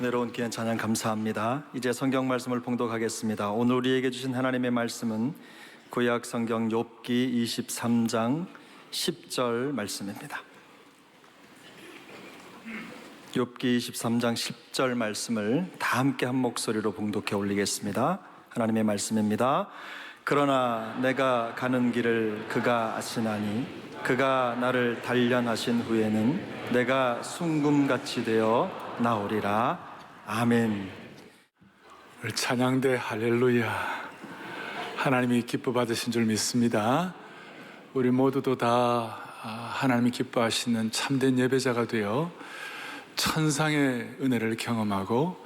은혜로운 귀한 찬양 감사합니다. 이제 성경 말씀을 봉독하겠습니다. 오늘 우리에게 주신 하나님의 말씀은 구약 성경 욥기 23장 10절 말씀입니다. 욥기 23장 10절 말씀을 다 함께 한 목소리로 봉독해 올리겠습니다. 하나님의 말씀입니다. 그러나 내가 가는 길을 그가 아시나니 그가 나를 단련하신 후에는 내가 순금같이 되어 나오리라. 아멘. 찬양대 할렐루야. 하나님이 기뻐 받으신 줄 믿습니다. 우리 모두도 다 하나님이 기뻐하시는 참된 예배자가 되어 천상의 은혜를 경험하고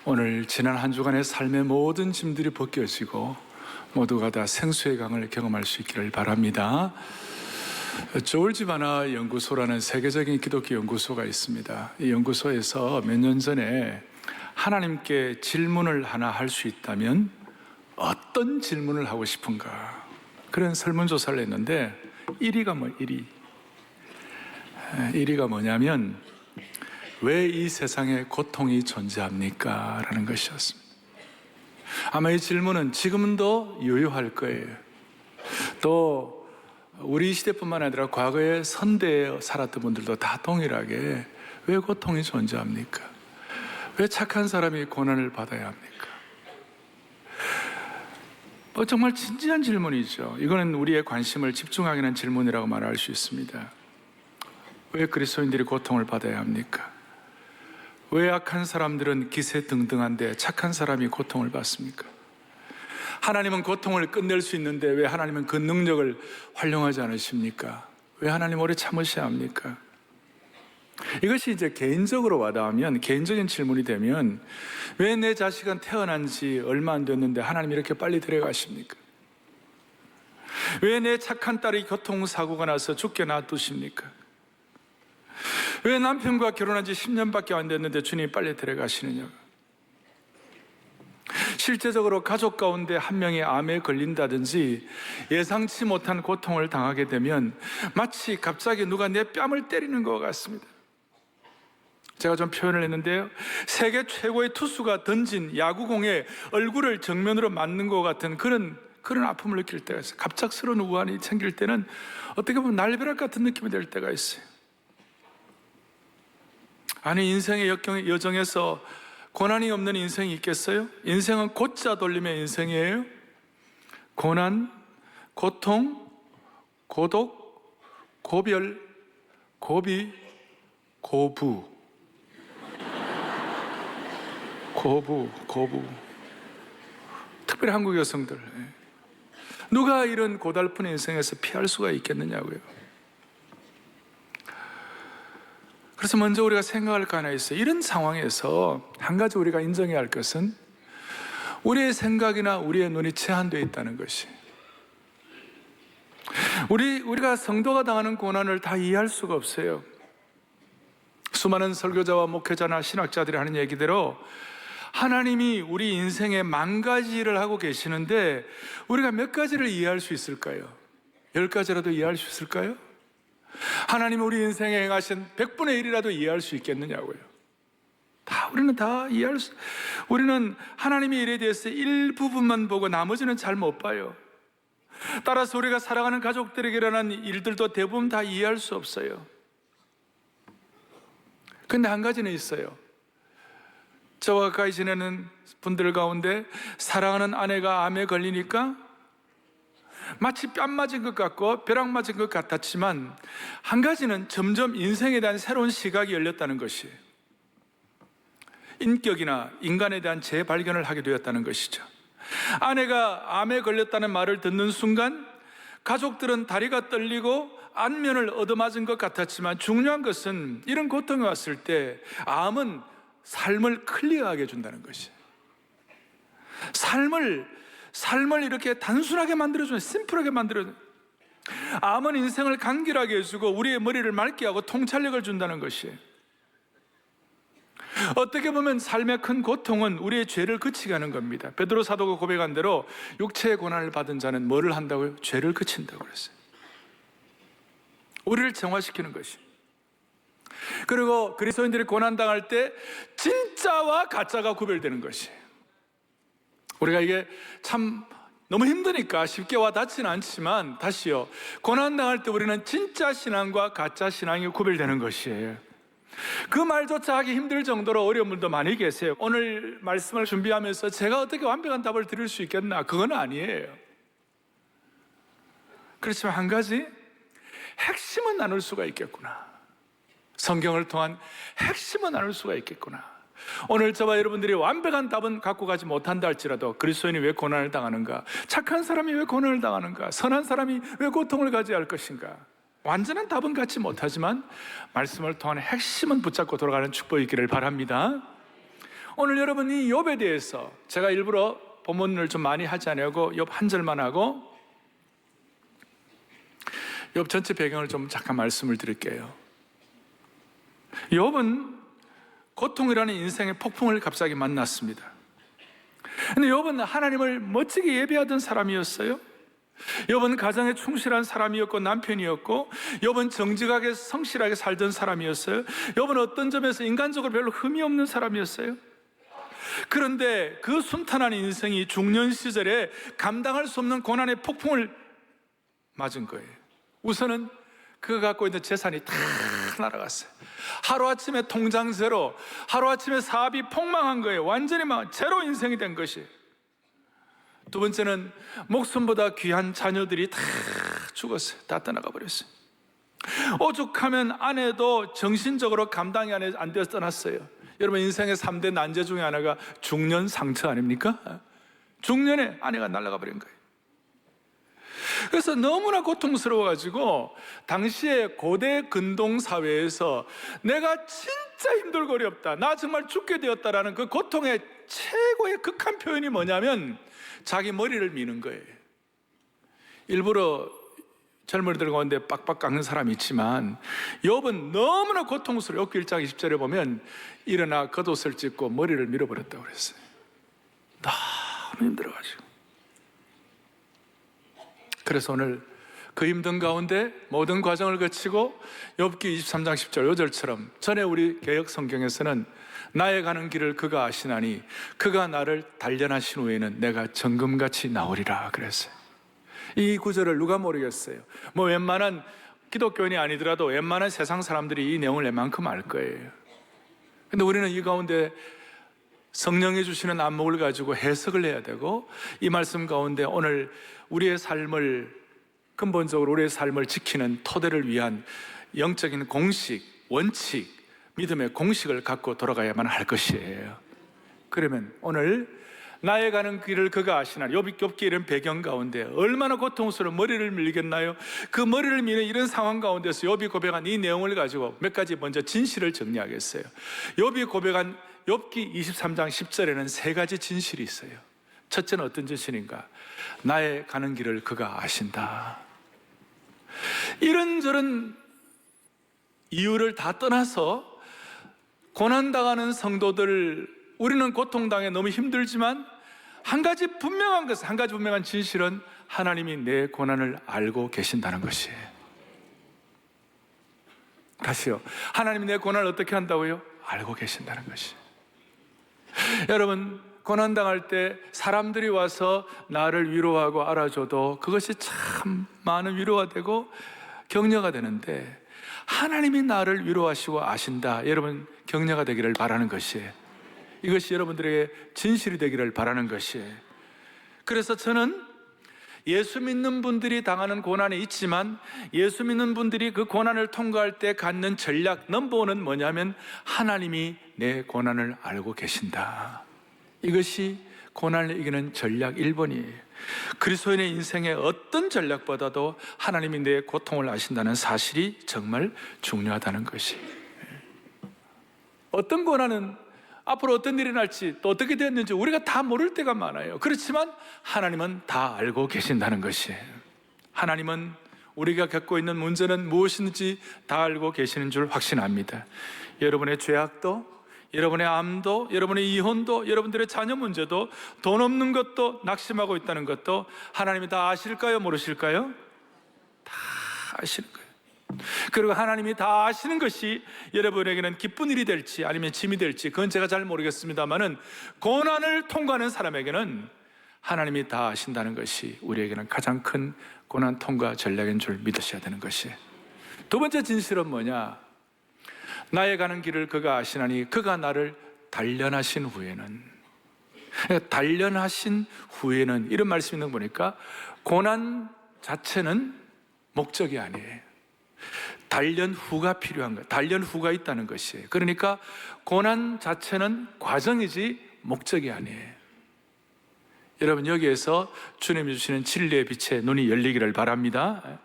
오늘 지난 한 주간의 삶의 모든 짐들이 벗겨지고 모두가 다 생수의 강을 경험할 수 있기를 바랍니다. 조울지바나 연구소라는 세계적인 기독교 연구소가 있습니다. 이 연구소에서 몇 년 전에 하나님께 질문을 하나 할 수 있다면 어떤 질문을 하고 싶은가, 그런 설문조사를 했는데 1위가 뭐냐면 왜 이 세상에 고통이 존재합니까? 라는 것이었습니다. 아마 이 질문은 지금도 유효할 거예요. 또 우리 시대뿐만 아니라 과거에 선대에 살았던 분들도 다 동일하게 왜 고통이 존재합니까? 왜 착한 사람이 고난을 받아야 합니까? 정말 진지한 질문이죠. 이거는 우리의 관심을 집중하게 하는 질문이라고 말할 수 있습니다. 왜 그리스도인들이 고통을 받아야 합니까? 왜 악한 사람들은 기세등등한데 착한 사람이 고통을 받습니까? 하나님은 고통을 끝낼 수 있는데 왜 하나님은 그 능력을 활용하지 않으십니까? 왜 하나님 오래 참으셔야 합니까? 이것이 이제 개인적으로 와닿으면, 개인적인 질문이 되면 왜 내 자식은 태어난 지 얼마 안 됐는데 하나님 이렇게 빨리 데려가십니까? 왜 내 착한 딸이 교통사고가 나서 죽게 놔두십니까? 왜 남편과 결혼한 지 10년밖에 안 됐는데 주님이 빨리 데려가시느냐고. 실제적으로 가족 가운데 한 명이 암에 걸린다든지 예상치 못한 고통을 당하게 되면 마치 갑자기 누가 내 뺨을 때리는 것 같습니다. 제가 좀 표현을 했는데요, 세계 최고의 투수가 던진 야구공에 얼굴을 정면으로 맞는 것 같은 그런 아픔을 느낄 때가 있어요. 갑작스러운 우환이 생길 때는 어떻게 보면 날벼락 같은 느낌이 될 때가 있어요. 아니, 인생의 여정에서 고난이 없는 인생이 있겠어요? 인생은 곧자 돌림의 인생이에요. 고난, 고통, 고독, 고별, 고비, 고부. 고부. 특별히 한국 여성들, 누가 이런 고달픈 인생에서 피할 수가 있겠느냐고요. 그래서 먼저 우리가 생각할 거 하나 있어요. 이런 상황에서 한 가지 우리가 인정해야 할 것은 우리의 생각이나 우리의 눈이 제한되어 있다는 것이, 우리가 성도가 당하는 고난을 다 이해할 수가 없어요. 수많은 설교자와 목회자나 신학자들이 하는 얘기대로 하나님이 우리 인생에 10,000가지 일을 하고 계시는데 우리가 몇 가지를 이해할 수 있을까요? 10가지라도 이해할 수 있을까요? 하나님이 우리 인생에 행하신 100분의 1이라도 이해할 수 있겠느냐고요. 우리는 다 이해할 수, 우리는 하나님의 일에 대해서 일부분만 보고 나머지는 잘 못 봐요. 따라서 우리가 사랑하는 가족들에게 일어난 일들도 대부분 다 이해할 수 없어요. 근데 한 가지는 있어요. 저와 가까이 지내는 분들 가운데 사랑하는 아내가 암에 걸리니까 마치 뺨 맞은 것 같고 벼락 맞은 것 같았지만, 한 가지는 점점 인생에 대한 새로운 시각이 열렸다는 것이, 인격이나 인간에 대한 재발견을 하게 되었다는 것이죠. 아내가 암에 걸렸다는 말을 듣는 순간 가족들은 다리가 떨리고 안면을 얻어맞은 것 같았지만, 중요한 것은 이런 고통이 왔을 때 암은 삶을 클리어하게 해준다는 것이, 삶을 이렇게 단순하게 만들어주는, 심플하게 만들어주는, 암은 인생을 간결하게 해주고 우리의 머리를 맑게 하고 통찰력을 준다는 것이, 어떻게 보면 삶의 큰 고통은 우리의 죄를 그치게 하는 겁니다. 베드로 사도가 고백한 대로 육체의 고난을 받은 자는 뭐를 한다고요? 죄를 그친다고 그랬어요. 우리를 정화시키는 것이. 그리고 그리스도인들이 고난당할 때 진짜와 가짜가 구별되는 것이, 우리가 이게 참 너무 힘드니까 쉽게 와 닿지는 않지만, 다시요, 고난당할 때 우리는 진짜 신앙과 가짜 신앙이 구별되는 것이에요. 그 말조차 하기 힘들 정도로 어려운 분도 많이 계세요. 오늘 말씀을 준비하면서 제가 어떻게 완벽한 답을 드릴 수 있겠나? 그건 아니에요. 그렇지만 한 가지 핵심은 나눌 수가 있겠구나. 성경을 통한 핵심은 나눌 수가 있겠구나. 오늘 저와 여러분들이 완벽한 답은 갖고 가지 못한다 할지라도, 그리스도인이 왜 고난을 당하는가? 착한 사람이 왜 고난을 당하는가? 선한 사람이 왜 고통을 가져야 할 것인가? 완전한 답은 갖지 못하지만 말씀을 통한 핵심은 붙잡고 돌아가는 축복이 있기를 바랍니다. 오늘 여러분이 욥에 대해서, 제가 일부러 본문을 좀 많이 하지 않으려고 욥 한 절만 하고 욥 전체 배경을 좀 잠깐 말씀을 드릴게요. 욥은 고통이라는 인생의 폭풍을 갑자기 만났습니다. 근데 욥은 하나님을 멋지게 예배하던 사람이었어요. 욥은 가정에 충실한 사람이었고 남편이었고, 욥은 정직하게 성실하게 살던 사람이었어요. 욥은 어떤 점에서 인간적으로 별로 흠이 없는 사람이었어요. 그런데 그 순탄한 인생이 중년 시절에 감당할 수 없는 고난의 폭풍을 맞은 거예요. 우선은 그가 갖고 있는 재산이 다 날아갔어요. 하루아침에 통장 제로, 하루아침에 사업이 폭망한 거예요. 완전히 제로 인생이 된 것이. 두 번째는 목숨보다 귀한 자녀들이 다 죽었어요. 다 떠나가 버렸어요. 오죽하면 아내도 정신적으로 감당이 안 되어서 떠났어요. 여러분, 인생의 3대 난제 중에 하나가 중년 상처 아닙니까? 중년에 아내가 날아가 버린 거예요. 그래서 너무나 고통스러워가지고 당시에 고대 근동 사회에서 내가 진짜 힘들고 어렵다, 나 정말 죽게 되었다라는 그 고통의 최고의 극한 표현이 뭐냐면 자기 머리를 미는 거예요. 일부러 젊은이들 가운데 빡빡 깎는 사람이 있지만, 욥은 너무나 고통스러워. 욥기 1장 20절에 보면 일어나 겉옷을 찢고 머리를 밀어버렸다고 그랬어요. 너무 힘들어가지고. 그래서 오늘 그 힘든 가운데 모든 과정을 거치고 욥기 23장 10절 요절처럼, 전에 우리 개역 성경에서는 나의 가는 길을 그가 아시나니 그가 나를 단련하신 후에는 내가 정금같이 나오리라 그랬어요. 이 구절을 누가 모르겠어요? 웬만한 기독교인이 아니더라도 웬만한 세상 사람들이 이 내용을 웬만큼 알 거예요. 근데 우리는 이 가운데 성령이 주시는 안목을 가지고 해석을 해야 되고, 이 말씀 가운데 오늘 우리의 삶을, 근본적으로 우리의 삶을 지키는 토대를 위한 영적인 공식, 원칙, 믿음의 공식을 갖고 돌아가야만 할 것이에요. 그러면 오늘 나의 가는 길을 그가 아시나니, 욥기 이런 배경 가운데 얼마나 고통스러운 머리를 밀겠나요? 그 머리를 미는 이런 상황 가운데서 욥이 고백한 이 내용을 가지고 몇 가지 먼저 진실을 정리하겠어요. 욥이 고백한 욥기 23장 10절에는 세 가지 진실이 있어요. 첫째는 어떤 진실인가? 나의 가는 길을 그가 아신다. 이런저런 이유를 다 떠나서 고난당하는 성도들, 우리는 고통당해 너무 힘들지만 한 가지 분명한 진실은 하나님이 내 고난을 알고 계신다는 것이에요. 다시요, 하나님이 내 고난을 어떻게 한다고요? 알고 계신다는 것이. 여러분, 고난당할 때 사람들이 와서 나를 위로하고 알아줘도 그것이 참 많은 위로가 되고 격려가 되는데, 하나님이 나를 위로하시고 아신다, 여러분 격려가 되기를 바라는 것이에요. 이것이 여러분들에게 진실이 되기를 바라는 것이에요. 그래서 저는 예수 믿는 분들이 당하는 고난이 있지만, 예수 믿는 분들이 그 고난을 통과할 때 갖는 전략 넘버원은 뭐냐면, 하나님이 내 고난을 알고 계신다. 이것이 고난을 이기는 전략 1번이에요. 그리스도인의 인생의 어떤 전략보다도 하나님이 내 고통을 아신다는 사실이 정말 중요하다는 것이. 어떤 고난은 앞으로 어떤 일이 날지, 또 어떻게 되었는지 우리가 다 모를 때가 많아요. 그렇지만 하나님은 다 알고 계신다는 것이에요. 하나님은 우리가 겪고 있는 문제는 무엇인지 다 알고 계시는 줄 확신합니다. 여러분의 죄악도, 여러분의 암도, 여러분의 이혼도, 여러분들의 자녀 문제도, 돈 없는 것도, 낙심하고 있다는 것도 하나님이 다 아실까요? 모르실까요? 다 아시는 거예요. 그리고 하나님이 다 아시는 것이 여러분에게는 기쁜 일이 될지 아니면 짐이 될지, 그건 제가 잘 모르겠습니다만은, 고난을 통과하는 사람에게는 하나님이 다 아신다는 것이 우리에게는 가장 큰 고난 통과 전략인 줄 믿으셔야 되는 것이. 두 번째 진실은 뭐냐? 나의 가는 길을 그가 아시나니 그가 나를 단련하신 후에는, 단련하신 후에는, 이런 말씀이 있는 거 보니까 고난 자체는 목적이 아니에요. 단련 후가 필요한 거예요. 단련 후가 있다는 것이에요. 그러니까 고난 자체는 과정이지 목적이 아니에요. 여러분, 여기에서 주님이 주시는 진리의 빛에 눈이 열리기를 바랍니다.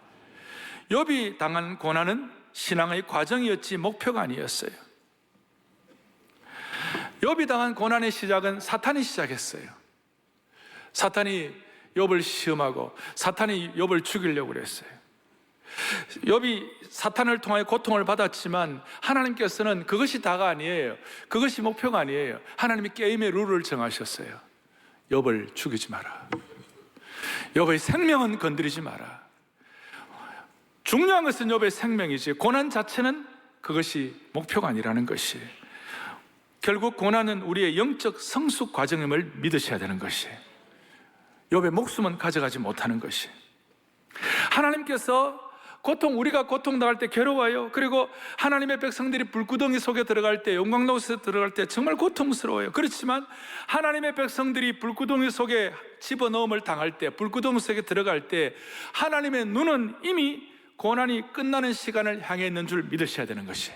욥이 당한 고난은 신앙의 과정이었지 목표가 아니었어요. 욥이 당한 고난의 시작은 사탄이 시작했어요. 사탄이 욥을 시험하고 사탄이 욥을 죽이려고 그랬어요. 욥이 사탄을 통하여 고통을 받았지만 하나님께서는 그것이 다가 아니에요. 그것이 목표가 아니에요. 하나님이 게임의 룰을 정하셨어요. 욥을 죽이지 마라. 욥의 생명은 건드리지 마라. 중요한 것은 욥의 생명이지, 고난 자체는 그것이 목표가 아니라는 것이. 결국 고난은 우리의 영적 성숙 과정임을 믿으셔야 되는 것이. 욥의 목숨은 가져가지 못하는 것이. 하나님께서 우리가 고통당할 때 괴로워요. 그리고 하나님의 백성들이 불구덩이 속에 들어갈 때, 용광로 속에 들어갈 때 정말 고통스러워요. 그렇지만 하나님의 백성들이 불구덩이 속에 집어넣음을 당할 때, 불구덩이 속에 들어갈 때 하나님의 눈은 이미 고난이 끝나는 시간을 향해 있는 줄 믿으셔야 되는 것이.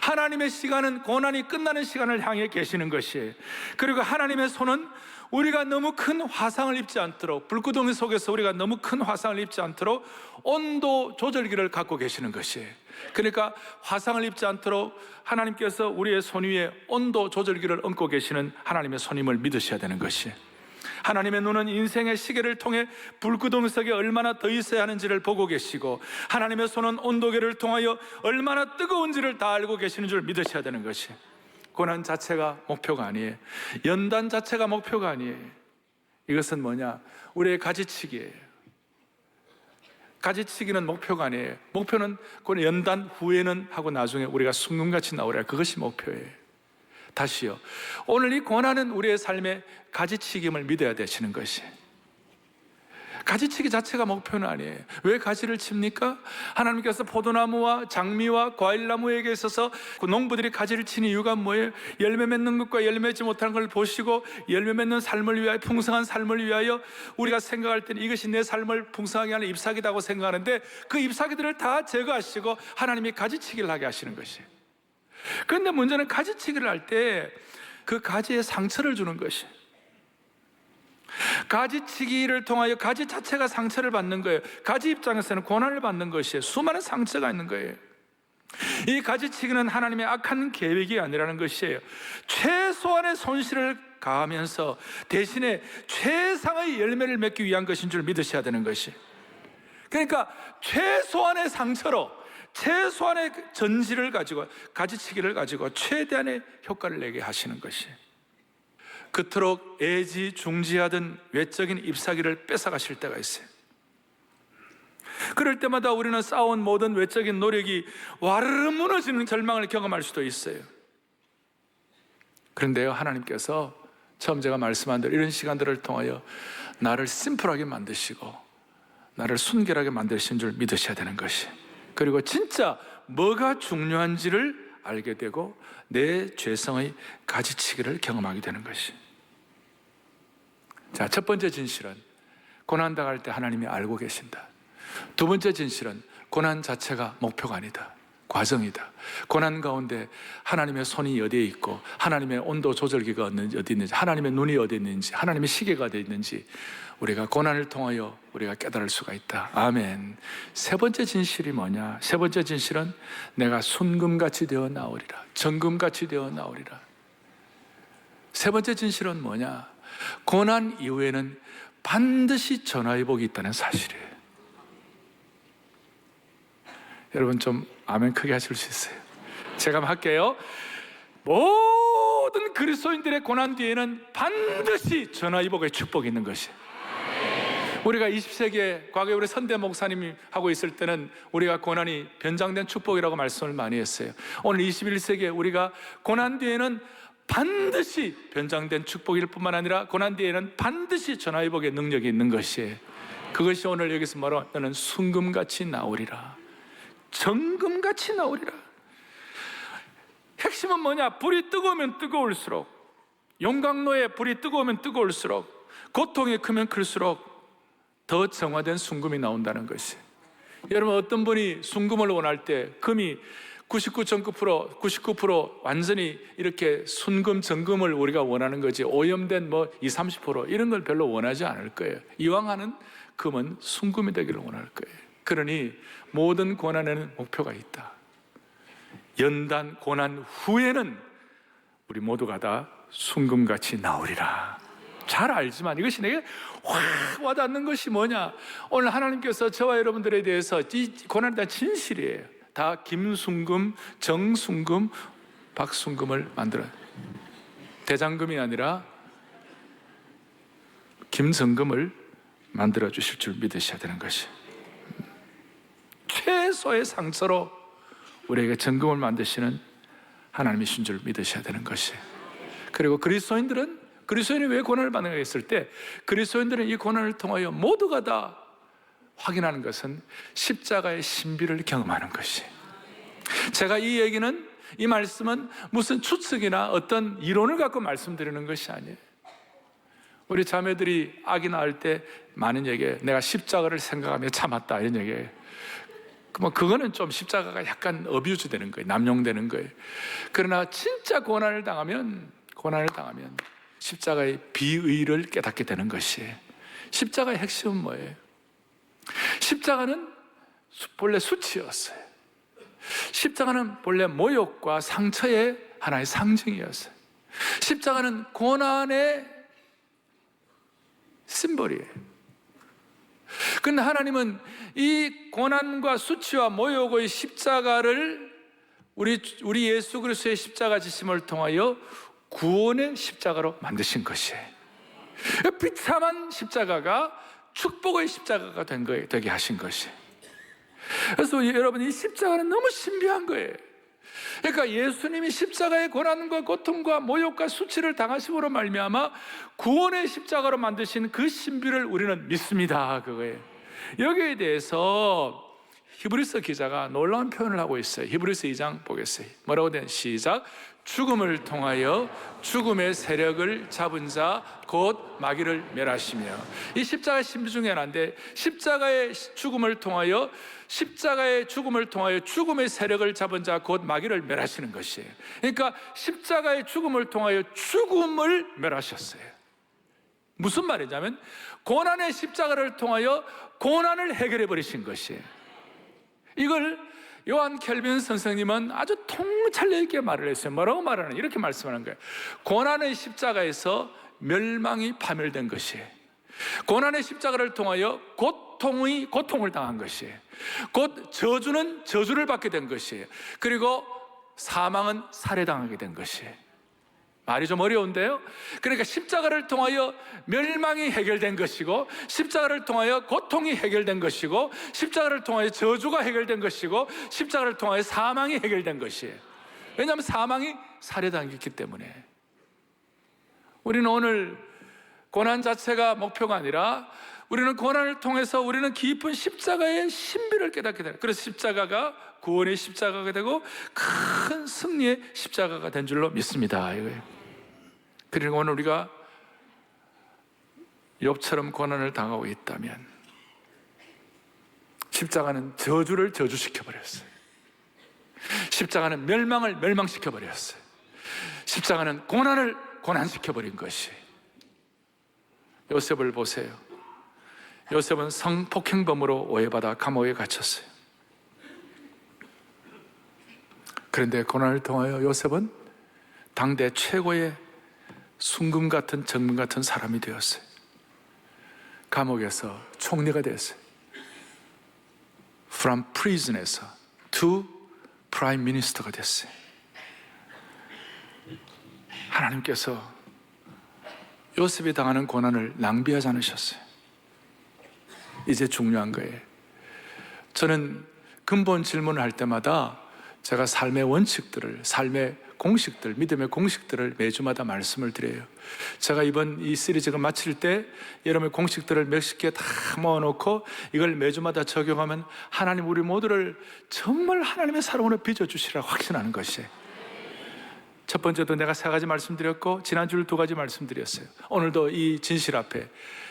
하나님의 시간은 고난이 끝나는 시간을 향해 계시는 것이. 그리고 하나님의 손은 우리가 너무 큰 화상을 입지 않도록, 불구덩이 속에서 우리가 너무 큰 화상을 입지 않도록 온도 조절기를 갖고 계시는 것이. 그러니까 화상을 입지 않도록 하나님께서 우리의 손 위에 온도 조절기를 얹고 계시는 하나님의 손임을 믿으셔야 되는 것이. 하나님의 눈은 인생의 시계를 통해 불구덩이 속에 얼마나 더 있어야 하는지를 보고 계시고, 하나님의 손은 온도계를 통하여 얼마나 뜨거운지를 다 알고 계시는 줄 믿으셔야 되는 것이. 고난 자체가 목표가 아니에요. 연단 자체가 목표가 아니에요. 이것은 뭐냐? 우리의 가지치기예요. 가지치기는 목표가 아니에요. 목표는 그 연단 후에는 하고 나중에 우리가 순금같이 나오라, 그것이 목표예요. 다시요, 오늘 이 고난은 우리의 삶의 가지치기임을 믿어야 되시는 것이. 가지치기 자체가 목표는 아니에요. 왜 가지를 칩니까? 하나님께서 포도나무와 장미와 과일나무에게 있어서 그 농부들이 가지를 치는 이유가 뭐예요? 열매 맺는 것과 열매 맺지 못하는 걸 보시고, 열매 맺는 삶을 위하여, 풍성한 삶을 위하여, 우리가 생각할 때는 이것이 내 삶을 풍성하게 하는 잎사귀다고 생각하는데, 그 잎사귀들을 다 제거하시고 하나님이 가지치기를 하게 하시는 것이에요. 그런데 문제는 가지치기를 할 때 그 가지에 상처를 주는 것이. 가지치기를 통하여 가지 자체가 상처를 받는 거예요. 가지 입장에서는 고난을 받는 것이에요. 수많은 상처가 있는 거예요. 이 가지치기는 하나님의 악한 계획이 아니라는 것이에요. 최소한의 손실을 가하면서 대신에 최상의 열매를 맺기 위한 것인 줄 믿으셔야 되는 것이. 그러니까 최소한의 상처로, 최소한의 전지를 가지고, 가지치기를 가지고 최대한의 효과를 내게 하시는 것이. 그토록 애지중지하던 외적인 잎사귀를 뺏어가실 때가 있어요. 그럴 때마다 우리는 쌓아온 모든 외적인 노력이 와르르 무너지는 절망을 경험할 수도 있어요. 그런데요, 하나님께서 처음 제가 말씀한 대로 이런 시간들을 통하여 나를 심플하게 만드시고 나를 순결하게 만드신 줄 믿으셔야 되는 것이, 그리고 진짜 뭐가 중요한지를 알게 되고 내 죄성의 가지치기를 경험하게 되는 것이. 자, 첫 번째 진실은 고난당할 때 하나님이 알고 계신다. 두 번째 진실은 고난 자체가 목표가 아니다, 과정이다. 고난 가운데 하나님의 손이 어디에 있고 하나님의 온도 조절기가 어디 있는지, 하나님의 눈이 어디 있는지, 하나님의 시계가 어디 있는지 우리가 고난을 통하여 우리가 깨달을 수가 있다. 아멘. 세 번째 진실이 뭐냐? 세 번째 진실은 내가 순금같이 되어 나오리라, 정금같이 되어 나오리라. 세 번째 진실은 뭐냐? 고난 이후에는 반드시 전화위복이 있다는 사실이에요. 여러분 좀 아멘 크게 하실 수 있어요? 제가 한번 할게요. 모든 그리스도인들의 고난 뒤에는 반드시 전화위복의 축복이 있는 것이. 우리가 20세기에 과거에 우리 선대 목사님이 하고 있을 때는 우리가 고난이 변장된 축복이라고 말씀을 많이 했어요. 오늘 21세기에 우리가 고난 뒤에는 반드시 변장된 축복일 뿐만 아니라 고난 뒤에는 반드시 전화위복의 능력이 있는 것이에요. 그것이 오늘 여기서 말하는 너는 순금같이 나오리라, 정금같이 나오리라. 핵심은 뭐냐? 불이 뜨거우면 뜨거울수록, 용광로에 불이 뜨거우면 뜨거울수록, 고통이 크면 클수록 더 정화된 순금이 나온다는 것이. 여러분, 어떤 분이 순금을 원할 때 금이 99% 완전히 이렇게 순금, 정금을 우리가 원하는 거지, 오염된 20, 30% 이런 걸 별로 원하지 않을 거예요. 이왕 하는 금은 순금이 되기를 원할 거예요. 그러니 모든 고난에는 목표가 있다. 연단 고난 후에는 우리 모두가 다 순금같이 나오리라. 잘 알지만 이것이 내게 확 와닿는 것이 뭐냐? 오늘 하나님께서 저와 여러분들에 대해서 이 고난에 대한 진실이에요. 다 김순금, 정순금, 박순금을 만들어요. 대장금이 아니라 김정금을 만들어 주실 줄 믿으셔야 되는 것이. 최소의 상처로 우리에게 정금을 만드시는 하나님이신 줄 믿으셔야 되는 것이. 그리고 그리스도인이 왜 고난을 받는가 했을 때, 그리스도인들은 이 고난을 통하여 모두가 다 확인하는 것은 십자가의 신비를 경험하는 것이. 제가 이 말씀은 무슨 추측이나 어떤 이론을 갖고 말씀드리는 것이 아니에요. 우리 자매들이 아기 낳을 때 많은 얘기예요. 내가 십자가를 생각하며 참았다, 이런 얘기예요. 그거는 좀 십자가가 약간 어뷰즈 되는 거예요. 남용되는 거예요. 그러나 진짜 고난을 당하면 십자가의 비의를 깨닫게 되는 것이에요. 십자가의 핵심은 뭐예요? 십자가는 본래 수치였어요. 십자가는 본래 모욕과 상처의 하나의 상징이었어요. 십자가는 고난의 심볼이에요. 그런데 하나님은 이 고난과 수치와 모욕의 십자가를 우리 예수 그리스도의 십자가 지심을 통하여 구원의 십자가로 만드신 것이에요. 비참한 십자가가 축복의 십자가가 되게 하신 것이에요. 그래서 여러분, 이 십자가는 너무 신비한 거예요. 그러니까 예수님이 십자가의 고난과 고통과 모욕과 수치를 당하심으로 말미암아 구원의 십자가로 만드신 그 신비를 우리는 믿습니다. 그거예요. 여기에 대해서 히브리서 기자가 놀라운 표현을 하고 있어요. 히브리서 2장 보겠어요. 뭐라고 된? 시작. 죽음을 통하여 죽음의 세력을 잡은 자 곧 마귀를 멸하시며. 이 십자가의 신비 중에 하나인데, 십자가의 죽음을 통하여 죽음의 세력을 잡은 자 곧 마귀를 멸하시는 것이에요. 그러니까 십자가의 죽음을 통하여 죽음을 멸하셨어요. 무슨 말이냐면 고난의 십자가를 통하여 고난을 해결해 버리신 것이에요. 이걸 요한 켈빈 선생님은 아주 통찰력 있게 말을 했어요. 뭐라고 말하는? 이렇게 말씀하는 거예요. 고난의 십자가에서 멸망이 파멸된 것이에요. 고난의 십자가를 통하여 고통을 당한 것이에요. 곧 저주는 저주를 받게 된 것이에요. 그리고 사망은 살해당하게 된 것이에요. 말이 좀 어려운데요. 그러니까 십자가를 통하여 멸망이 해결된 것이고, 십자가를 통하여 고통이 해결된 것이고, 십자가를 통하여 저주가 해결된 것이고, 십자가를 통하여 사망이 해결된 것이에요. 왜냐하면 사망이 살해당했기 때문에. 우리는 오늘 고난 자체가 목표가 아니라 우리는 고난을 통해서 우리는 깊은 십자가의 신비를 깨닫게 돼요. 그래서 십자가가 구원의 십자가가 되고 큰 승리의 십자가가 된 줄로 믿습니다. 이거예요. 그리고 오늘 우리가 욥처럼 고난을 당하고 있다면 십자가는 저주를 저주시켜버렸어요. 십자가는 멸망을 멸망시켜버렸어요. 십자가는 고난을 고난시켜버린 것이. 요셉을 보세요. 요셉은 성폭행범으로 오해받아 감옥에 갇혔어요. 그런데 고난을 통하여 요셉은 당대 최고의 순금 같은 정금 같은 사람이 되었어요. 감옥에서 총리가 됐어요. From prison에서 to prime minister가 됐어요. 하나님께서 요셉이 당하는 고난을 낭비하지 않으셨어요. 이제 중요한 거예요. 저는 근본 질문을 할 때마다 제가 삶의 원칙들을, 삶의 공식들, 믿음의 공식들을 매주마다 말씀을 드려요. 제가 이번 이 시리즈가 마칠 때 여러분의 공식들을 몇십 개 다 모아놓고 이걸 매주마다 적용하면 하나님 우리 모두를 정말 하나님의 사랑으로 빚어주시라고 확신하는 것이에요. 첫 번째도 내가 3가지 말씀드렸고 지난주를 2가지 말씀드렸어요. 오늘도 이 진실 앞에,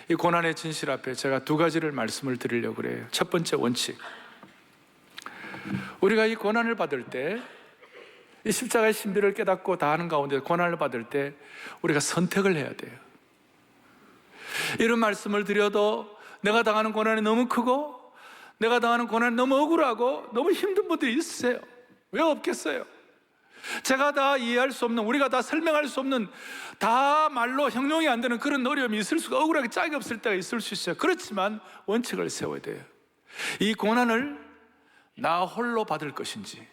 이 고난의 진실 앞에 제가 2가지를 말씀을 드리려고 그래요. 첫 번째 원칙, 우리가 이 고난을 받을 때, 이 십자가의 신비를 깨닫고 다하는 가운데 고난을 받을 때 우리가 선택을 해야 돼요. 이런 말씀을 드려도 내가 당하는 고난이 너무 크고 내가 당하는 고난이 너무 억울하고 너무 힘든 분들이 있으세요. 왜 없겠어요? 제가 다 이해할 수 없는, 우리가 다 설명할 수 없는, 다 말로 형용이 안 되는 그런 어려움이 있을 수가, 억울하게 짝이 없을 때가 있을 수 있어요. 그렇지만 원칙을 세워야 돼요. 이 고난을 나 홀로 받을 것인지,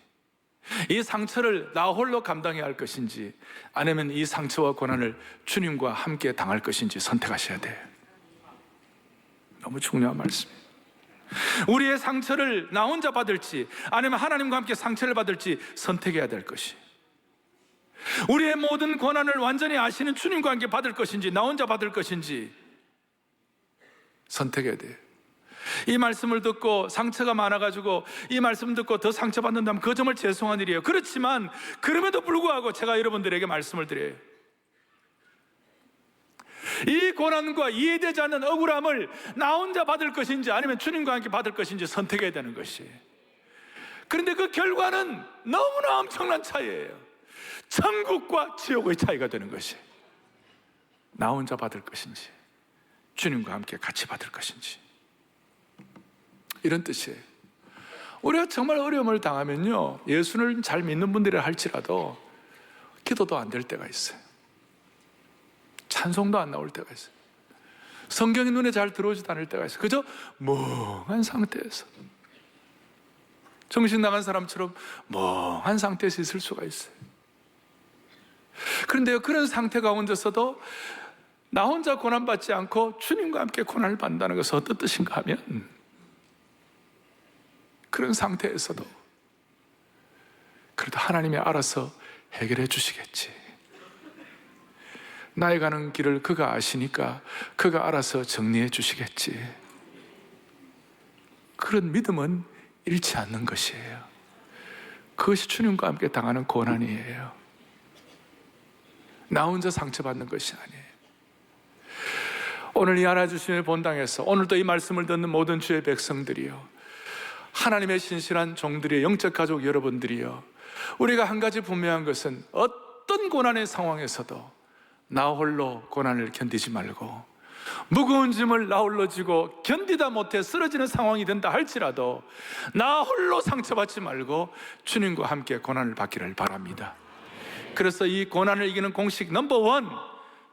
이 상처를 나 홀로 감당해야 할 것인지, 아니면 이 상처와 고난을 주님과 함께 당할 것인지 선택하셔야 돼요. 너무 중요한 말씀이에요. 우리의 상처를 나 혼자 받을지 아니면 하나님과 함께 상처를 받을지 선택해야 될 것이, 우리의 모든 고난을 완전히 아시는 주님과 함께 받을 것인지 나 혼자 받을 것인지 선택해야 돼요. 이 말씀을 듣고 상처가 많아가지고 이 말씀 듣고 더 상처받는다면 그 정말 죄송한 일이에요. 그렇지만 그럼에도 불구하고 제가 여러분들에게 말씀을 드려요. 이 고난과 이해되지 않는 억울함을 나 혼자 받을 것인지 아니면 주님과 함께 받을 것인지 선택해야 되는 것이에요. 그런데 그 결과는 너무나 엄청난 차이예요. 천국과 지옥의 차이가 되는 것이에요. 나 혼자 받을 것인지 주님과 함께 같이 받을 것인지, 이런 뜻이에요. 우리가 정말 어려움을 당하면요, 예수를 잘 믿는 분들이 할지라도 기도도 안 될 때가 있어요. 찬송도 안 나올 때가 있어요. 성경이 눈에 잘 들어오지도 않을 때가 있어요. 그저 멍한 상태에서, 정신 나간 사람처럼 멍한 상태에서 있을 수가 있어요. 그런데요, 그런 상태 가운데서도 나 혼자 고난받지 않고 주님과 함께 고난을 받는다는 것은 어떤 뜻인가 하면, 그런 상태에서도 그래도 하나님이 알아서 해결해 주시겠지, 나의 가는 길을 그가 아시니까 그가 알아서 정리해 주시겠지, 그런 믿음은 잃지 않는 것이에요. 그것이 주님과 함께 당하는 고난이에요. 나 혼자 상처받는 것이 아니에요. 오늘 이 하나 주님의 본당에서 오늘도 이 말씀을 듣는 모든 주의 백성들이요, 하나님의 신실한 종들이요, 영적 가족 여러분들이요, 우리가 한 가지 분명한 것은 어떤 고난의 상황에서도 나 홀로 고난을 견디지 말고, 무거운 짐을 나 홀로 지고 견디다 못해 쓰러지는 상황이 된다 할지라도 나 홀로 상처받지 말고 주님과 함께 고난을 받기를 바랍니다. 그래서 이 고난을 이기는 공식 넘버 1,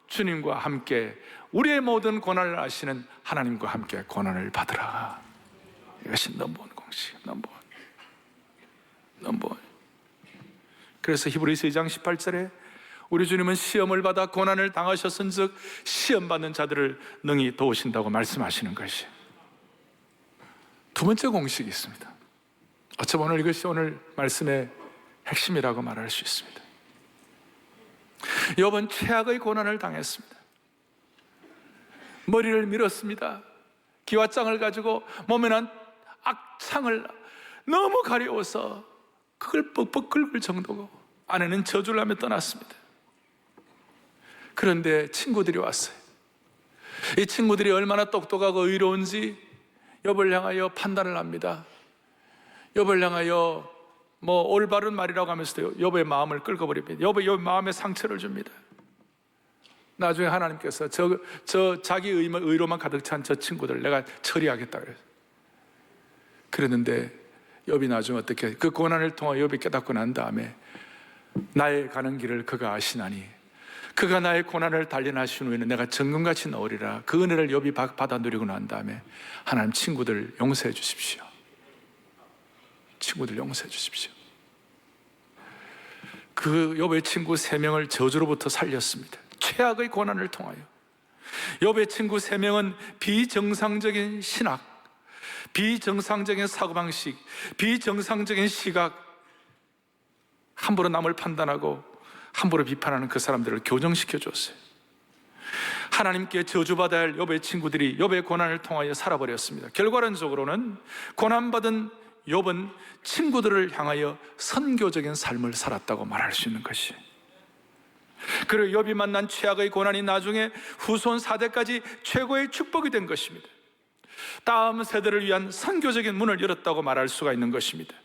주님과 함께, 우리의 모든 고난을 아시는 하나님과 함께 고난을 받으라. 이것이 넘버 1 공식, 넘버 1. 그래서 히브리서 2장 18절에 우리 주님은 시험을 받아 고난을 당하셨은즉 시험 받는 자들을 능히 도우신다고 말씀하시는 것이 두 번째 공식이 있습니다. 어쩌면 오늘 이것이 오늘 말씀의 핵심이라고 말할 수 있습니다. 욥은 최악의 고난을 당했습니다. 머리를 밀었습니다. 기와장을 가지고 몸에 난 악창을 너무 가려워서 그걸 뻑뻑 긁을 정도고, 아내는 저주를 하며 떠났습니다. 그런데 친구들이 왔어요. 이 친구들이 얼마나 똑똑하고 의로운지 욥을 향하여 판단을 합니다. 욥을 향하여 올바른 말이라고 하면서도 욥의 마음을 긁어버립니다. 욥의 마음에 상처를 줍니다. 나중에 하나님께서 저 자기 의로만 가득 찬 저 친구들 내가 처리하겠다 그래서. 그랬는데 욥이 나중에 어떻게, 그 고난을 통해 욥이 깨닫고 난 다음에 나의 가는 길을 그가 아시나니 그가 나의 고난을 단련하신 후에는 내가 정금같이 넣으리라. 그 은혜를 욥이 받아 누리고 난 다음에 하나님, 친구들 용서해 주십시오. 친구들 용서해 주십시오. 그 욥의 친구 3명을 저주로부터 살렸습니다. 최악의 고난을 통하여. 욥의 친구 3명은 비정상적인 신학, 비정상적인 사고방식, 비정상적인 시각, 함부로 남을 판단하고 함부로 비판하는 그 사람들을 교정시켜 줬어요. 하나님께 저주받아야 할 욥의 친구들이 욥의 고난을 통하여 살아버렸습니다. 결과론적으로는 고난받은 욥은 친구들을 향하여 선교적인 삶을 살았다고 말할 수 있는 것이에요. 그리고 욥이 만난 최악의 고난이 나중에 후손 4대까지 최고의 축복이 된 것입니다. 다음 세대를 위한 선교적인 문을 열었다고 말할 수가 있는 것입니다.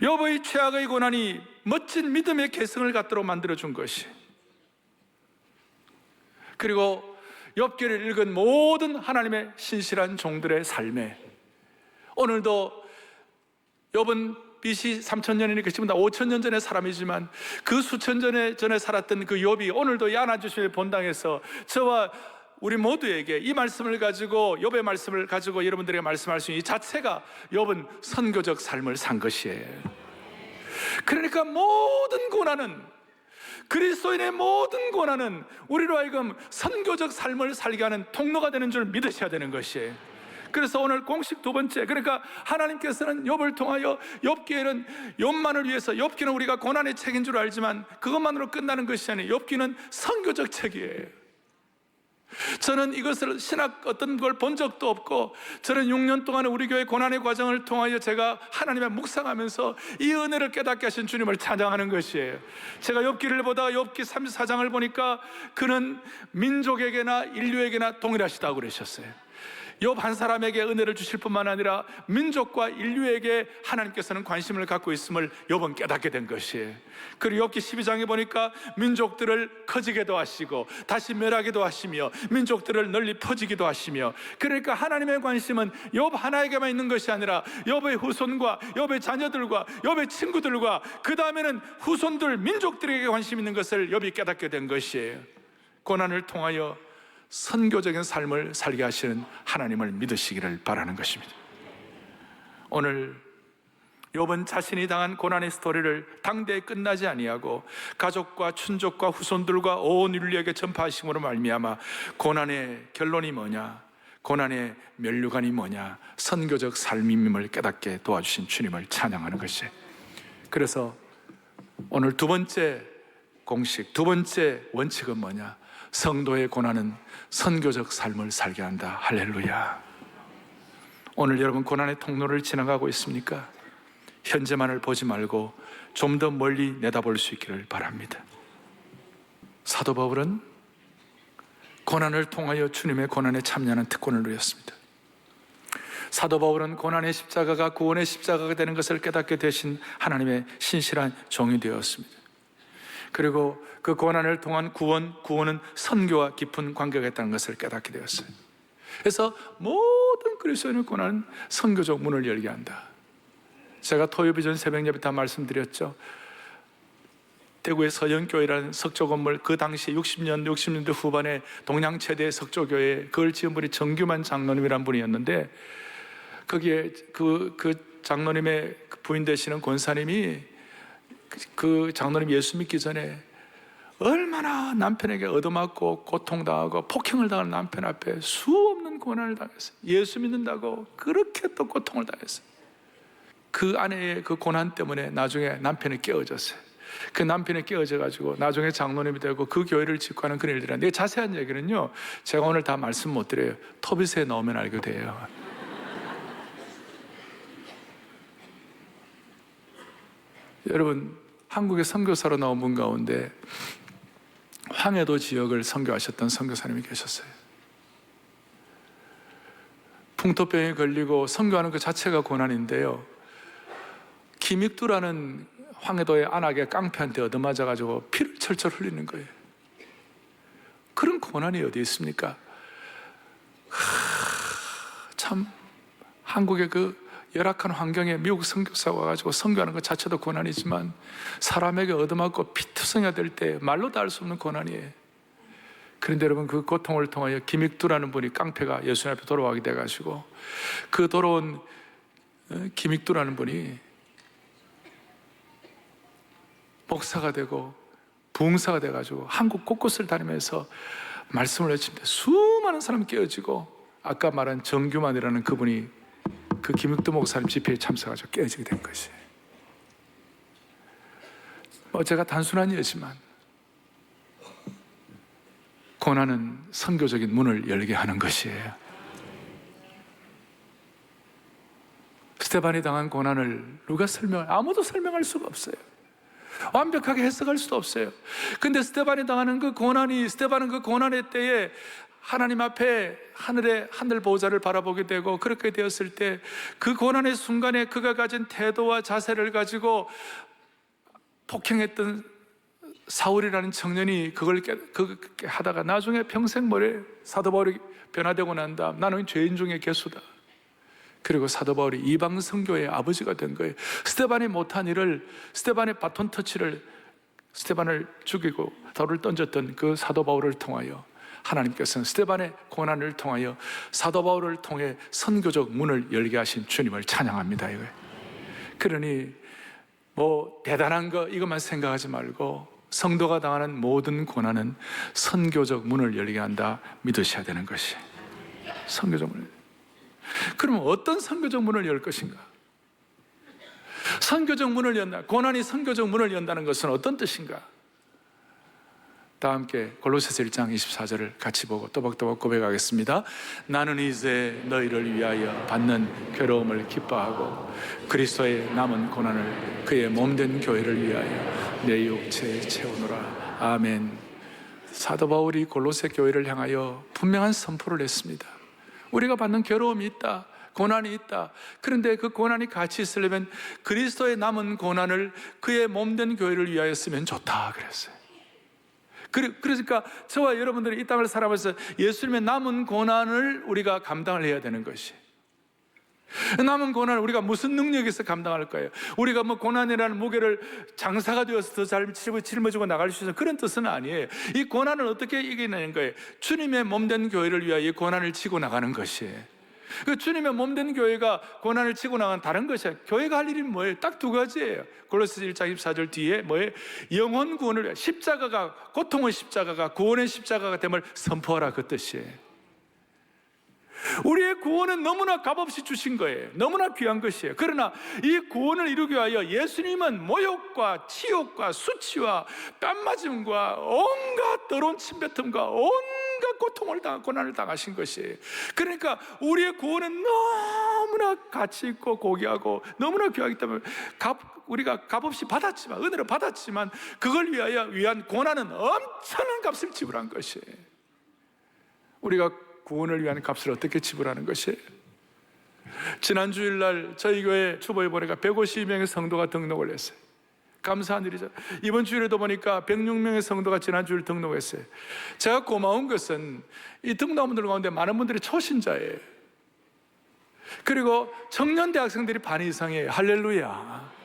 욥의 최악의 고난이 멋진 믿음의 개성을 갖도록 만들어준 것이, 그리고 욥기를 읽은 모든 하나님의 신실한 종들의 삶에, 오늘도 욥은 BC 3000년이니까 지금 다 5000년 전의 사람이지만 그 수천 전에 살았던 그 욥이 오늘도 이 하나님의 본당에서 저와 우리 모두에게 이 말씀을 가지고, 욥의 말씀을 가지고 여러분들에게 말씀할 수 있는 이 자체가 욥은 선교적 삶을 산 것이에요. 그러니까 모든 고난은, 그리스도인의 모든 고난은 우리로 하여금 선교적 삶을 살게 하는 통로가 되는 줄 믿으셔야 되는 것이에요. 그래서 오늘 공식 2번째, 그러니까 하나님께서는 욥을 통하여, 욥기에는 욥만을 위해서, 욥기는 우리가 고난의 책인 줄 알지만 그것만으로 끝나는 것이 아니에요. 욥기는 선교적 책이에요. 저는 이것을 신학 어떤 걸 본 적도 없고, 저는 6년 동안 우리 교회 고난의 과정을 통하여 제가 하나님의 묵상하면서 이 은혜를 깨닫게 하신 주님을 찬양하는 것이에요. 제가 욥기를 보다가 욥기 34장을 보니까 그는 민족에게나 인류에게나 동일하시다고 그러셨어요. 욥 한 사람에게 은혜를 주실 뿐만 아니라 민족과 인류에게 하나님께서는 관심을 갖고 있음을 욥은 깨닫게 된 것이에요. 그리고 욥기 12장에 보니까 민족들을 커지게도 하시고 다시 멸하기도 하시며 민족들을 널리 퍼지기도 하시며, 그러니까 하나님의 관심은 욥 하나에게만 있는 것이 아니라 욥의 후손과 욥의 자녀들과 욥의 친구들과 그 다음에는 후손들 민족들에게 관심 있는 것을 욥이 깨닫게 된 것이에요. 고난을 통하여 선교적인 삶을 살게 하시는 하나님을 믿으시기를 바라는 것입니다. 오늘 욥은 자신이 당한 고난의 스토리를 당대에 끝나지 아니하고 가족과 친족과 후손들과 온 인류에게 전파하심으로 말미암아 고난의 결론이 뭐냐, 고난의 면류관이 뭐냐, 선교적 삶임을 깨닫게 도와주신 주님을 찬양하는 것이에요. 그래서 오늘 2번째 공식, 2번째 원칙은 뭐냐? 성도의 고난은 선교적 삶을 살게 한다. 할렐루야. 오늘 여러분 고난의 통로를 지나가고 있습니까? 현재만을 보지 말고 좀 더 멀리 내다볼 수 있기를 바랍니다. 사도 바울은 고난을 통하여 주님의 고난에 참여하는 특권을 누렸습니다. 사도 바울은 고난의 십자가가 구원의 십자가가 되는 것을 깨닫게 되신 하나님의 신실한 종이 되었습니다. 그리고 그 고난을 통한 구원은 선교와 깊은 관계가 있다는 것을 깨닫게 되었어요. 그래서 모든 그리스도인의 고난은 선교적 문을 열게 한다. 제가 토요비전 새벽 예배 때 말씀드렸죠. 대구의 서영교회라는 석조 건물, 그 당시 60년대 후반에 동양 최대 석조교회, 그걸 지은 분이 정규만 장로님이라는 분이었는데, 거기에 그 장로님의 부인 되시는 권사님이, 그 장로님 예수 믿기 전에 얼마나 남편에게 얻어맞고 고통당하고 폭행을 당하는 남편 앞에 수없는 고난을 당했어요. 예수 믿는다고 그렇게 또 고통을 당했어요. 그 아내의 그 고난 때문에 나중에 남편이 깨어졌어요. 그 남편이 깨어져가지고 나중에 장로님이 되고 그 교회를 짓고 하는 그런 일들인데, 자세한 얘기는요 제가 오늘 다 말씀 못 드려요. 토비스에 나오면 알게 돼요. 여러분, 한국의 선교사로 나온 분 가운데 황해도 지역을 선교하셨던 선교사님이 계셨어요. 풍토병에 걸리고 선교하는 그 자체가 고난인데요, 김익두라는 황해도의 안악의 깡패한테 얻어맞아가지고 피를 철철 흘리는 거예요. 그런 고난이 어디 있습니까? 참 한국의 그 열악한 환경에 미국 선교사가 와가지고 선교하는 것 자체도 고난이지만, 사람에게 얻어맞고 피투성이가 될 때 말로 다 할 수 없는 고난이에요. 그런데 여러분, 그 고통을 통하여 김익두라는 분이, 깡패가 예수님 앞에 돌아오게 돼가지고 그 돌아온 김익두라는 분이 목사가 되고 부흥사가 돼가지고 한국 곳곳을 다니면서 말씀을 외칩니다. 수많은 사람이 깨어지고, 아까 말한 정규만이라는 그분이 그 김익두 목사님 집회에 참석하셔서 깨어지게 된 것이에요. 제가 단순한 예지만 고난은 선교적인 문을 열게 하는 것이에요. 스데반이 당한 고난을 누가 아무도 설명할 수가 없어요. 완벽하게 해석할 수도 없어요. 근데 스데반이 당하는 그 고난이, 스데반은 그 고난의 때에 하나님 앞에 하늘 보호자를 바라보게 되고, 그렇게 되었을 때 그 고난의 순간에 그가 가진 태도와 자세를 가지고 폭행했던 사울이라는 청년이 그걸 하다가 나중에 평생 사도 바울이 변화되고 난 다음, 나는 죄인 중에 괴수다. 그리고 사도 바울이 이방 선교의 아버지가 된 거예요. 스데반이 못한 일을, 스데반의 바톤 터치를, 스데반을 죽이고 돌을 던졌던 그 사도 바울을 통하여 하나님께서는 스데반의 고난을 통하여 사도 바울을 통해 선교적 문을 열게 하신 주님을 찬양합니다. 이거예요. 그러니 대단한 거 이것만 생각하지 말고, 성도가 당하는 모든 고난은 선교적 문을 열게 한다 믿으셔야 되는 것이 선교적 문. 그러면 어떤 선교적 문을 열 것인가? 선교적 문을 연다, 고난이 선교적 문을 연다는 것은 어떤 뜻인가? 다 함께 골로새서 1장 24절을 같이 보고 또박또박 고백하겠습니다. 나는 이제 너희를 위하여 받는 괴로움을 기뻐하고 그리스도의 남은 고난을 그의 몸된 교회를 위하여 내 육체에 채우노라. 아멘. 사도 바울이 골로새 교회를 향하여 분명한 선포를 했습니다. 우리가 받는 괴로움이 있다, 고난이 있다. 그런데 그 고난이 같이 있으려면 그리스도의 남은 고난을 그의 몸된 교회를 위하여 쓰면 좋다 그랬어요. 그러니까 저와 여러분들이 이 땅을 살아가면서 예수님의 남은 고난을 우리가 감당을 해야 되는 것이, 남은 고난을 우리가 무슨 능력에서 감당할 거예요? 우리가 고난이라는 무게를 장사가 되어서 더 잘 짊어지고 나갈 수 있는 그런 뜻은 아니에요. 이 고난을 어떻게 이겨내는 거예요? 주님의 몸된 교회를 위하여 이 고난을 치고 나가는 것이에요. 그 주님의 몸된 교회가 고난을 치고 나간 다른 것이야. 교회가 할 일이 뭐예요? 딱 두 가지예요. 골로새서 1장 24절 뒤에 뭐예요? 영혼 구원을 위해 십자가가, 고통의 십자가가 구원의 십자가가 됨을 선포하라, 그 뜻이에요. 우리의 구원은 너무나 값없이 주신 거예요. 너무나 귀한 것이에요. 그러나 이 구원을 이루기 위하여 예수님은 모욕과 치욕과 수치와 뺨맞음과 온갖 더러운 침뱉음과 온갖 고난을 당하신 것이에요. 그러니까 우리의 구원은 너무나 가치 있고 고귀하고 너무나 귀하기 때문에 우리가 값없이 받았지만, 은혜로 받았지만, 그걸 위한 고난은 엄청난 값을 지불한 것이에요. 우리가 구원을 위한 값을 어떻게 지불하는 것이에요? 지난 주일날 저희 교회 추모위원회가 152명의 성도가 등록을 했어요. 감사한 일이죠. 이번 주일에도 보니까 106명의 성도가 지난 주일 등록했어요. 제가 고마운 것은 이 등록한 분들 가운데 많은 분들이 초신자예요. 그리고 청년 대학생들이 반 이상이에요. 할렐루야.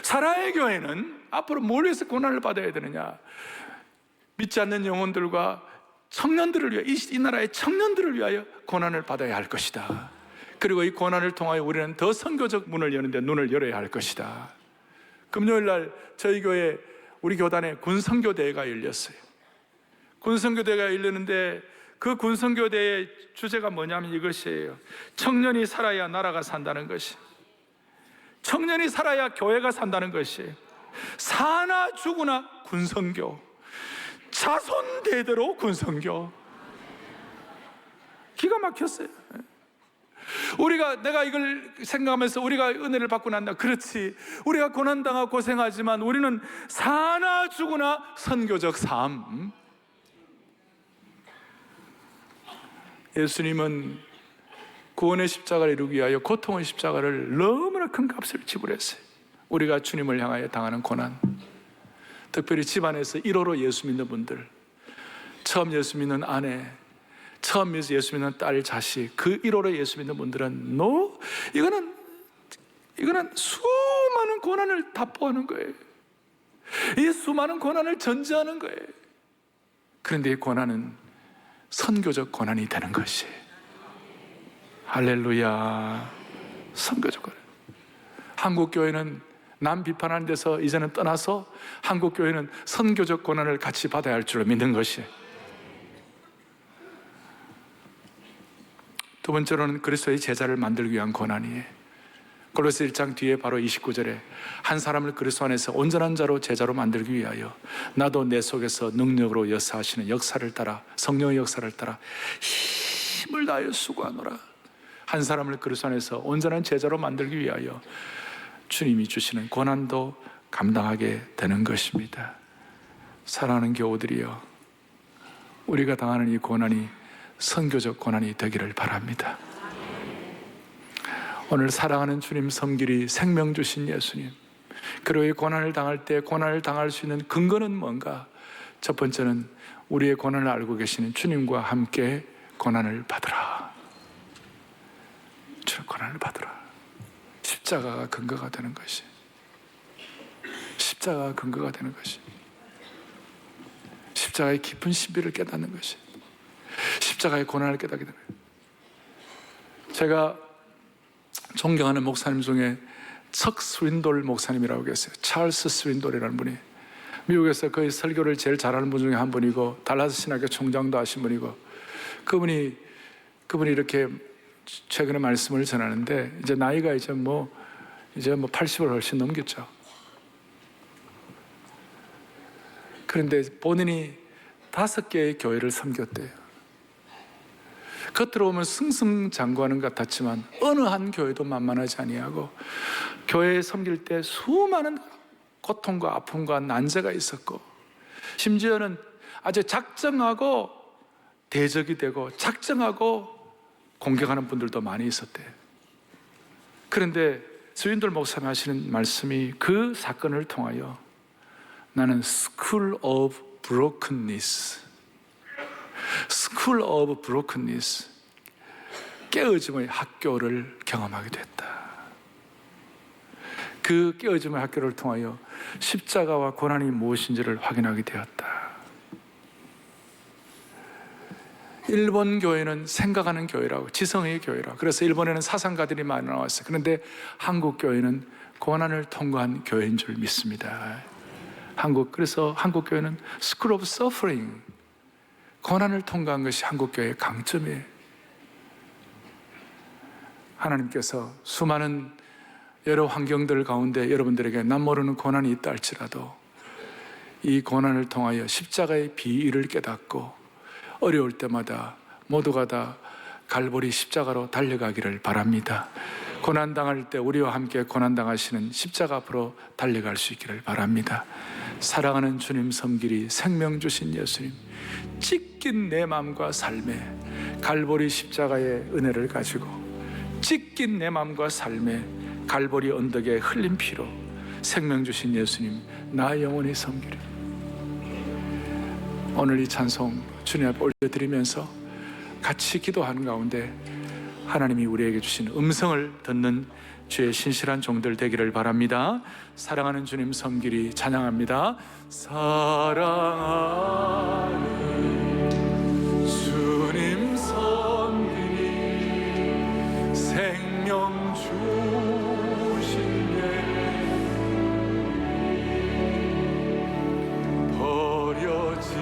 사랑의 교회는 앞으로 뭘 위해서 고난을 받아야 되느냐? 믿지 않는 영혼들과 청년들을 위해, 이 나라의 청년들을 위하여 고난을 받아야 할 것이다. 그리고 이 고난을 통하여 우리는 더 선교적 문을 여는데 눈을 열어야 할 것이다. 금요일 날 저희 교회, 우리 교단에 군선교대회가 열렸어요. 군선교대회가 열렸는데 그 군선교대회의 주제가 뭐냐면 이것이에요. 청년이 살아야 나라가 산다는 것이, 청년이 살아야 교회가 산다는 것이. 사나 죽으나 군성교, 자손 대대로 군성교. 기가 막혔어요. 내가 이걸 생각하면서 우리가 은혜를 받고 난다. 그렇지. 우리가 고난당하고 고생하지만 우리는 사나 죽으나 선교적 삶. 예수님은 구원의 십자가를 이루기 위하여 고통의 십자가를 너무나 큰 값을 지불했어요. 우리가 주님을 향하여 당하는 고난, 특별히 집안에서 1호로 예수 믿는 분들, 처음 예수 믿는 아내, 처음 예수 믿는 딸, 자식, 그 1호로 예수 믿는 분들은 이거는 수많은 고난을 답보하는 거예요. 이 수많은 고난을 전제하는 거예요. 그런데 이 고난은 선교적 고난이 되는 것이, 할렐루야, 선교적 고난. 한국교회는 남 비판하는 데서 이제는 떠나서 한국교회는 선교적 고난을 같이 받아야 할 줄로 믿는 것이. 두 번째로는 그리스도의 제자를 만들기 위한 고난이에요. 골로새 1장 뒤에 바로 29절에 한 사람을 그리스도 안에서 온전한 자로 제자로 만들기 위하여 나도 내 속에서 능력으로 역사하시는 역사를 따라, 성령의 역사를 따라 힘을 다하여 수고하노라. 한 사람을 그리스도 안에서 온전한 제자로 만들기 위하여 주님이 주시는 고난도 감당하게 되는 것입니다. 사랑하는 교우들이여, 우리가 당하는 이 고난이 선교적 고난이 되기를 바랍니다. 오늘 사랑하는 주님 섬기리 생명 주신 예수님, 그리고 이 고난을 당할 때 고난을 당할 수 있는 근거는 뭔가? 첫 번째는 우리의 고난을 알고 계시는 주님과 함께 고난을 받으라. 고난을 받으라. 십자가가 근거가 되는 것이, 십자가가 근거가 되는 것이, 십자가의 깊은 신비를 깨닫는 것이, 십자가의 고난을 깨닫게 되는 거예요. 제가 존경하는 목사님 중에 척 스윈돌 목사님이라고 계세요. 찰스 스윈돌이라는 분이 미국에서 거의 설교를 제일 잘하는 분 중에 한 분이고 달라스 신학교 총장도 하신 분이고, 그분이 이렇게 최근에 말씀을 전하는데 이제 나이가 이제 80을 훨씬 넘겼죠. 그런데 본인이 5개의 교회를 섬겼대요. 겉으로 보면 승승장구하는 것 같았지만 어느 한 교회도 만만하지 아니하고, 교회에 섬길 때 수많은 고통과 아픔과 난제가 있었고, 심지어는 아주 작정하고 대적이 되고 작정하고 공격하는 분들도 많이 있었대요. 그런데 스윈돌 목사님 하시는 말씀이, 그 사건을 통하여 나는 School of Brokenness, 깨어짐의 학교를 경험하게 됐다. 그 깨어짐의 학교를 통하여 십자가와 고난이 무엇인지를 확인하게 되었다. 일본 교회는 생각하는 교회라고, 지성의 교회라고. 그래서 일본에는 사상가들이 많이 나왔어요. 그런데 한국 교회는 고난을 통과한 교회인 줄 믿습니다. 그래서 한국 교회는 School of Suffering, 고난을 통과한 것이 한국 교회의 강점이에요. 하나님께서 수많은 여러 환경들 가운데 여러분들에게 남 모르는 고난이 있다 할지라도 이 고난을 통하여 십자가의 비위를 깨닫고 어려울 때마다 모두가 다 갈보리 십자가로 달려가기를 바랍니다. 고난당할 때 우리와 함께 고난당하시는 십자가 앞으로 달려갈 수 있기를 바랍니다. 사랑하는 주님 섬기리 생명 주신 예수님, 찢긴 내 마음과 삶에 갈보리 십자가의 은혜를 가지고, 찢긴 내 마음과 삶에 갈보리 언덕에 흘린 피로 생명 주신 예수님, 나 영원히 섬기리. 오늘 이 찬송 주님 앞에 올려드리면서 같이 기도하는 가운데 하나님이 우리에게 주신 음성을 듣는 주의 신실한 종들 되기를 바랍니다. 사랑하는 주님 섬기리 찬양합니다. 사랑하는 주님 섬기리 생명 주신 예 버려진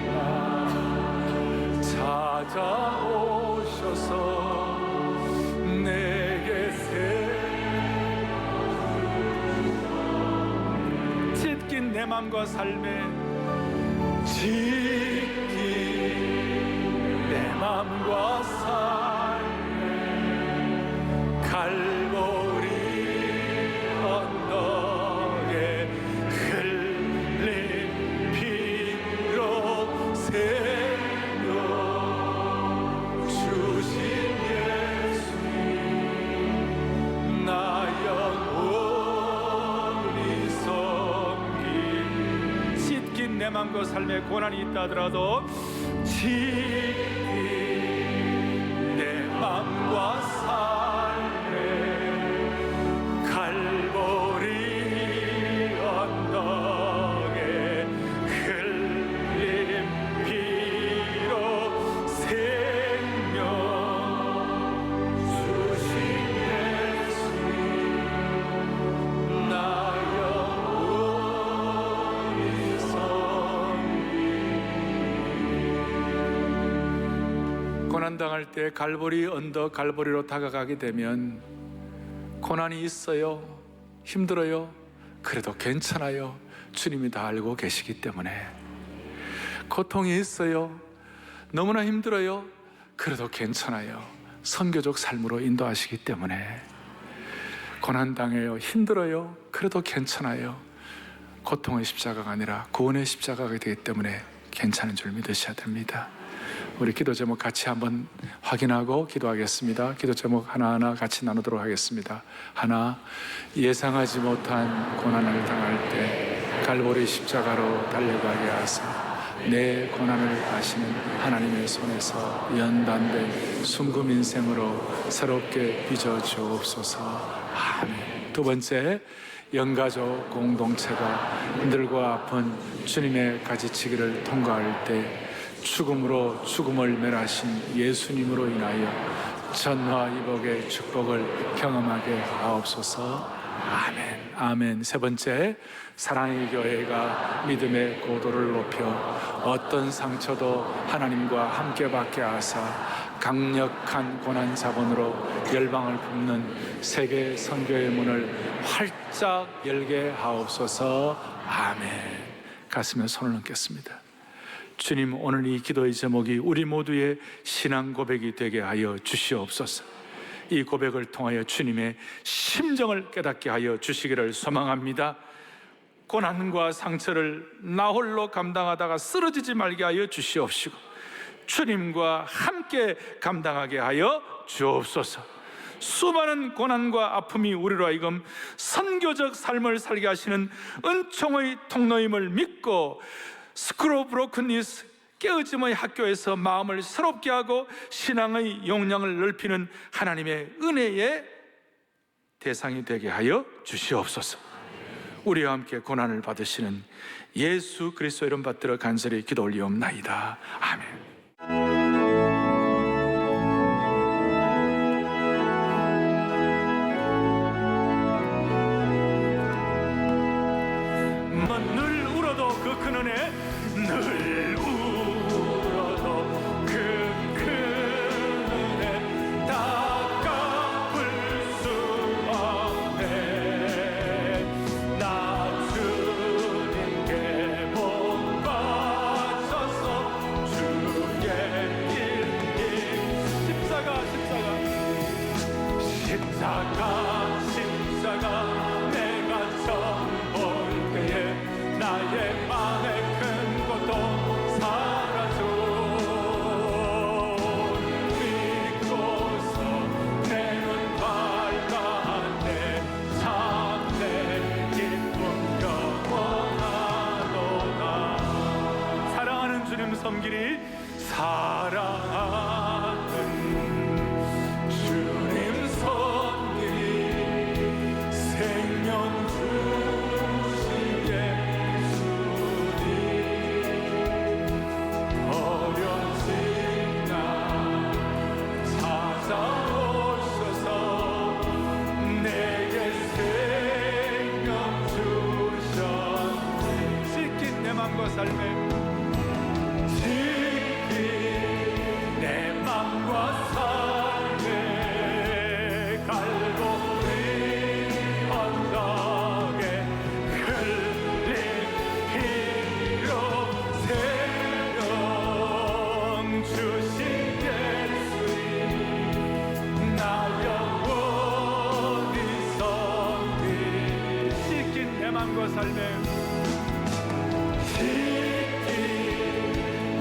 나 찾아오셔서 내게 맘과 삶에 지킨 내 맘과 삶에 갈보리 언덕에 흘린 피로 새겨 주신 예수님 나 영원히 섬기 찢긴 내 맘과 삶에 고난이 있다 하더라도 찢긴 내 맘과 삶에 갈보리 언덕에 흘린 피로 생명 주신 예수님 나 영원히 섬기 고난당할 때 갈보리 언덕 갈보리로 다가가게 되면 고난이 있어요, 힘들어요, 그래도 괜찮아요. 주님이 다 알고 계시기 때문에. 고통이 있어요, 너무나 힘들어요, 그래도 괜찮아요. 선교적 삶으로 인도하시기 때문에. 고난당해요, 힘들어요, 그래도 괜찮아요. 고통의 십자가가 아니라 구원의 십자가가 되기 때문에 괜찮은 줄 믿으셔야 됩니다. 우리 기도 제목 같이 한번 확인하고 기도하겠습니다. 기도 제목 하나하나 같이 나누도록 하겠습니다. 하나, 예상하지 못한 고난을 당할 때 갈보리 십자가로 달려가게 하사 내 고난을 아시는 하나님의 손에서 연단된 순금 인생으로 새롭게 빚어주옵소서. 아멘. 두 번째, 영가족 공동체가 힘들고 아픈 주님의 가지치기를 통과할 때 죽음으로 죽음을 멸하신 예수님으로 인하여 전화위복의 축복을 경험하게 하옵소서. 아멘. 아멘. 세 번째, 사랑의 교회가 믿음의 고도를 높여 어떤 상처도 하나님과 함께 받게 하사 강력한 고난 자본으로 열방을 굽는 세계 선교의 문을 활짝 열게 하옵소서. 아멘. 가슴에 손을 얹겠습니다. 주님, 오늘 이 기도의 제목이 우리 모두의 신앙 고백이 되게 하여 주시옵소서. 이 고백을 통하여 주님의 심정을 깨닫게 하여 주시기를 소망합니다. 고난과 상처를 나 홀로 감당하다가 쓰러지지 말게 하여 주시옵시고 주님과 함께 감당하게 하여 주옵소서. 수많은 고난과 아픔이 우리로 하여금 선교적 삶을 살게 하시는 은총의 통로임을 믿고 스쿨 오브 브로큰니스 깨어짐의 학교에서 마음을 새롭게 하고 신앙의 용량을 넓히는 하나님의 은혜의 대상이 되게 하여 주시옵소서. 우리와 함께 고난을 받으시는 예수 그리스도 이름 받들어 간절히 기도 올리옵나이다. 아멘. 늘 울어도 그 큰 은혜, 늘 울어도 그 큰 은혜 다 갚을 수 없네. 나 주님께 못 바쳐서 주의 일님 십자가 내가 처음 볼 때에 나의 마음의 큰 것도 사라져 믿고서 내 눈 밝았네. 참내 기쁨 영원하도다. 사랑하는 주님 섬기리. 사랑하는 주님 섬기리. 생명 주신 예수님 어려진 나 찾아오셔서 내게 생명 주셨네. 찢긴 내 맘과 삶에 찢긴 내 맘과 삶에 갈보리 언덕에 흘린 믿음으로 삶에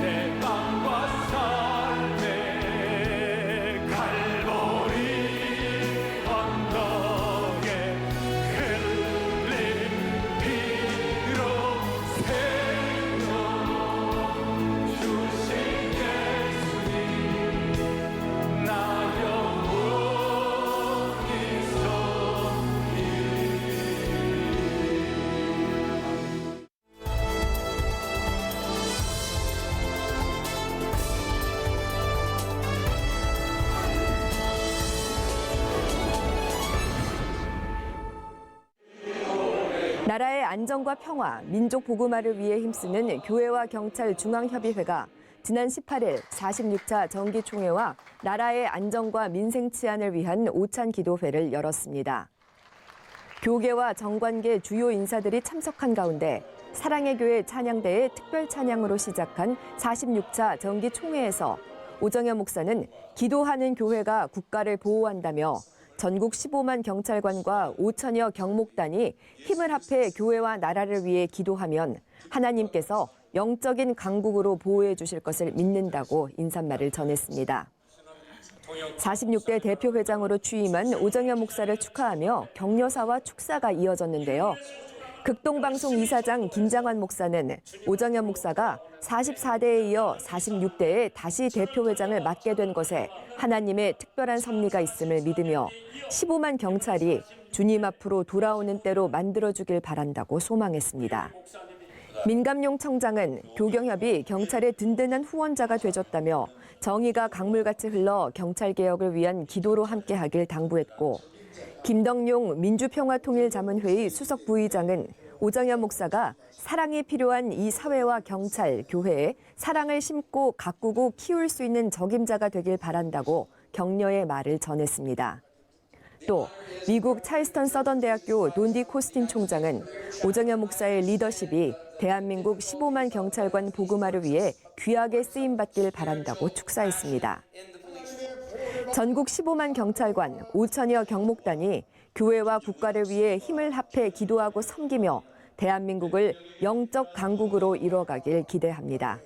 내 땅과 삶의 갈보리 언덕에 흘린 피로 생명 주신 예수님 나 영원히 섬기. 나라의 안정과 평화, 민족 복음화를 위해 힘쓰는 교회와 경찰 중앙협의회가 지난 18일 46차 정기총회와 나라의 안정과 민생 치안을 위한 오찬 기도회를 열었습니다. 교계와 정관계 주요 인사들이 참석한 가운데 사랑의 교회 찬양대의 특별 찬양으로 시작한 46차 정기총회에서 오정현 목사는 기도하는 교회가 국가를 보호한다며 전국 15만 경찰관과 5천여 경목단이 힘을 합해 교회와 나라를 위해 기도하면 하나님께서 영적인 강국으로 보호해 주실 것을 믿는다고 인사말을 전했습니다. 46대 대표회장으로 취임한 오정현 목사를 축하하며 격려사와 축사가 이어졌는데요. 극동방송 이사장 김장환 목사는 오정현 목사가 44대에 이어 46대에 다시 대표회장을 맡게 된 것에 하나님의 특별한 섭리가 있음을 믿으며 15만 경찰이 주님 앞으로 돌아오는 때로 만들어주길 바란다고 소망했습니다. 민감용 청장은 교경협이 경찰의 든든한 후원자가 되줬다며 정의가 강물같이 흘러 경찰개혁을 위한 기도로 함께하길 당부했고, 김덕용 민주평화통일자문회의 수석 부의장은 오정현 목사가 사랑이 필요한 이 사회와 경찰, 교회에 사랑을 심고 가꾸고 키울 수 있는 적임자가 되길 바란다고 격려의 말을 전했습니다. 또 미국 찰스턴 서던 대학교 돈디 코스틴 총장은 오정현 목사의 리더십이 대한민국 15만 경찰관 복음화를 위해 귀하게 쓰임받길 바란다고 축사했습니다. 전국 15만 경찰관, 5천여 경목단이 교회와 국가를 위해 힘을 합해 기도하고 섬기며 대한민국을 영적 강국으로 이뤄가길 기대합니다.